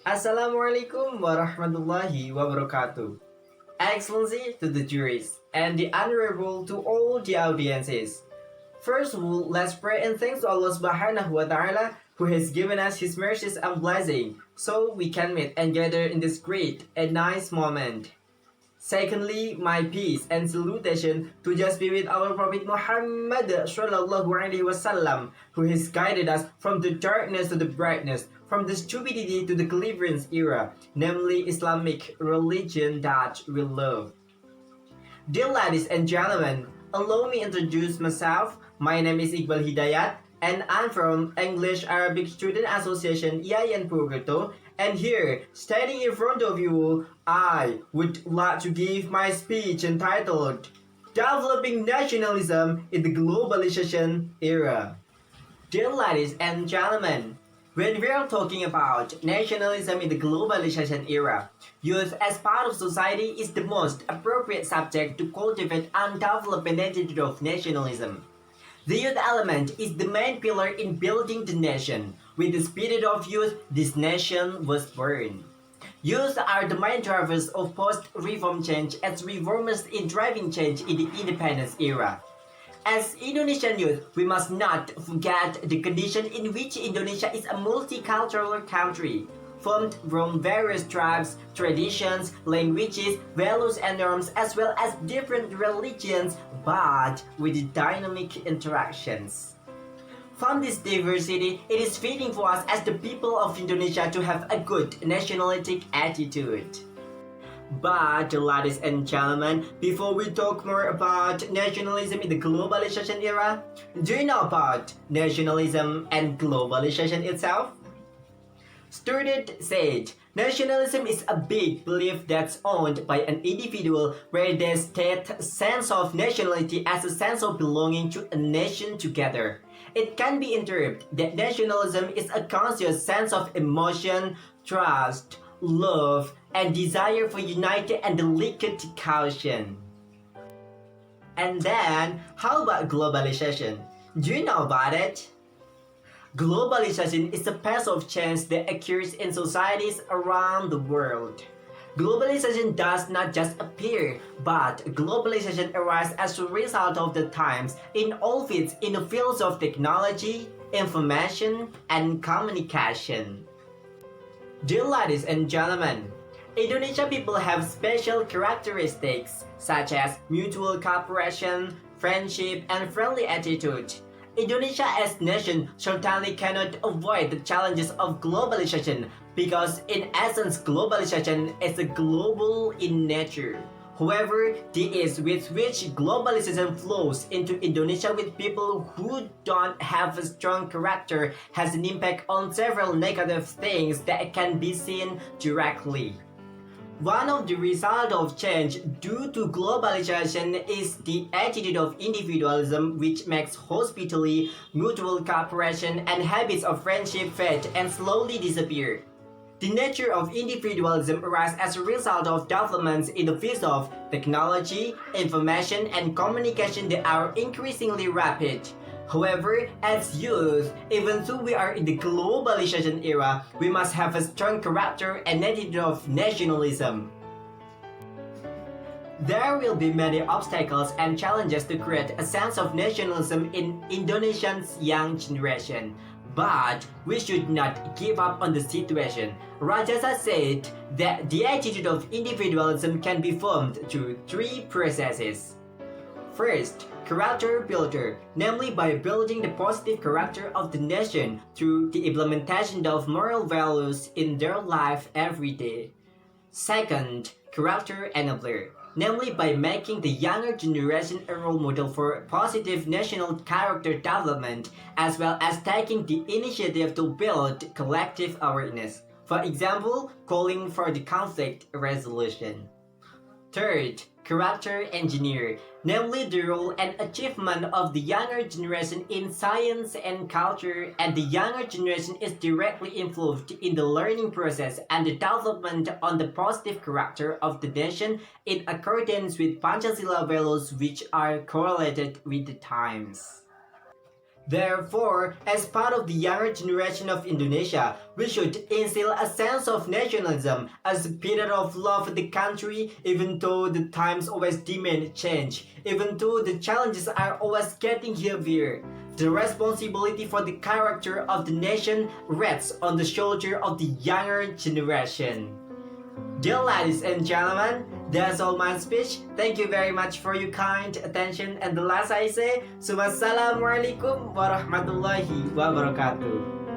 Assalamu'alaikum Warahmatullahi Wabarakatuh. Excellency to the jurists and the honorable to all the audiences. First of all, let's pray and thanks to Allah Subhanahu wa Ta'ala who has given us His mercies and blessing so we can meet and gather in this great and nice moment. Secondly, my peace and salutation to just be with our Prophet Muhammad Sallallahu Alaihi Wasallam, who has guided us from the darkness to the brightness, from the stupidity to the deliverance era, namely Islamic religion that we love. Dear ladies and gentlemen, allow me introduce myself. My name is Iqbal Hidayat, and I'm from English Arabic Student Association IAIN Purwokerto. And here, standing in front of you, I would like to give my speech entitled Developing Nationalism in the Globalization Era. Dear ladies and gentlemen, when we are talking about nationalism in the globalization era, youth as part of society is the most appropriate subject to cultivate and develop an attitude of nationalism. The youth element is the main pillar in building the nation. With the spirit of youth, this nation was born. Youth are the main drivers of post-reform change as reformers in driving change in the independence era. As Indonesian youth, we must not forget the condition in which Indonesia is a multicultural country, formed from various tribes, traditions, languages, values and norms, as well as different religions, but with dynamic interactions. From this diversity, it is fitting for us as the people of Indonesia to have a good nationalistic attitude. But, ladies and gentlemen, before we talk more about nationalism in the globalization era, do you know about nationalism and globalization itself? Studi said, nationalism is a big belief that's owned by an individual where they state sense of nationality as a sense of belonging to a nation together. It can be interpreted that nationalism is a conscious sense of emotion, trust, love, and desire for united and delicate caution. And then, how about globalization? Do you know about it? Globalization is a path of change that occurs in societies around the world. Globalization does not just appear, but globalization arises as a result of the times in all fields in the fields of technology, information, and communication. Dear ladies and gentlemen, Indonesian people have special characteristics such as mutual cooperation, friendship, and friendly attitude. Indonesia as nation certainly cannot avoid the challenges of globalization because in essence globalization is a global in nature. However, the ease with which globalization flows into Indonesia with people who don't have a strong character has an impact on several negative things that can be seen directly. One of the results of change due to globalization is the attitude of individualism, which makes hospitality, mutual cooperation, and habits of friendship fade and slowly disappear. The nature of individualism arises as a result of developments in the fields of technology, information, and communication that are increasingly rapid. However, as youth, even though we are in the globalization era, we must have a strong character and attitude of nationalism. There will be many obstacles and challenges to create a sense of nationalism in Indonesia's young generation. But we should not give up on the situation. Rajasa said that the attitude of individualism can be formed through three processes. First, character builder, namely by building the positive character of the nation through the implementation of moral values in their life every day. Second, character enabler, namely by making the younger generation a role model for positive national character development, as well as taking the initiative to build collective awareness. For example, calling for the conflict resolution. Third, character engineer, namely the role and achievement of the younger generation in science and culture, and the younger generation is directly involved in the learning process and the development on the positive character of the nation in accordance with Pancasila values which are correlated with the times. Therefore, as part of the younger generation of Indonesia, we should instill a sense of nationalism as a pillar of love for the country, even though the times always demand change, even though the challenges are always getting heavier. The responsibility for the character of the nation rests on the shoulder of the younger generation. Dear ladies and gentlemen, that's all my speech. Thank you very much for your kind attention. And the last I say, Assalamu'alaikum warahmatullahi wabarakatuh.